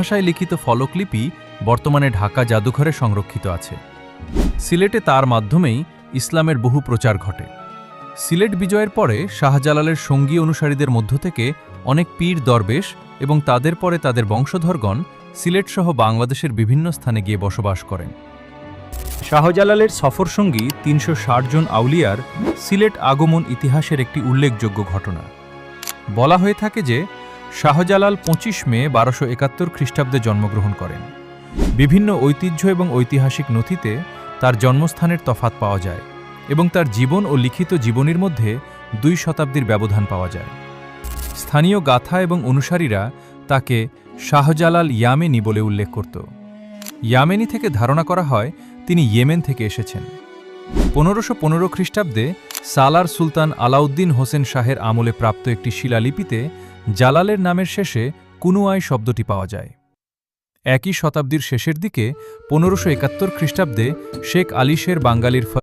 ভাষায় লিখিত ফলকলিপি বর্তমানে ঢাকা জাদুঘরে সংরক্ষিত আছে। সিলেটে তার মাধ্যমেই ইসলামের বহু প্রচার ঘটে। সিলেট বিজয়ের পরে শাহজালালের সঙ্গী অনুসারীদের মধ্য থেকে অনেক পীর দরবেশ এবং তাদের পরে তাদের বংশধরগণ সিলেটসহ বাংলাদেশের বিভিন্ন স্থানে গিয়ে বসবাস করেন। শাহজালালের সফরসঙ্গী ৩৬০ জন আউলিয়ার সিলেট আগমন ইতিহাসের একটি উল্লেখযোগ্য ঘটনা। বলা হয়ে থাকে যে শাহজালাল ২৫ মে ১২৭১ খ্রিস্টাব্দে জন্মগ্রহণ করেন। বিভিন্ন ঐতিহ্য এবং ঐতিহাসিক নথিতে তার জন্মস্থানের তফাৎ পাওয়া যায় এবং তার জীবন ও লিখিত জীবনীর মধ্যে ২ শতাব্দীর ব্যবধান পাওয়া যায়। স্থানীয় গাথা এবং অনুসারীরা তাকে শাহজালাল ইয়ামেনি বলে উল্লেখ করত। ইয়ামেনি থেকে ধারণা করা হয় তিনি ইয়েমেন থেকে এসেছেন। ১৫১৫ খ্রিস্টাব্দে সালার সুলতান আলাউদ্দিন হোসেন শাহের আমলে প্রাপ্ত একটি শিলালিপিতে জালালের নামের শেষে কুনুয়াই শব্দটি পাওয়া যায়। একই শতাব্দীর শেষের দিকে ১৫৭১ খ্রিস্টাব্দে শেখ আলী শের বাঙ্গালীর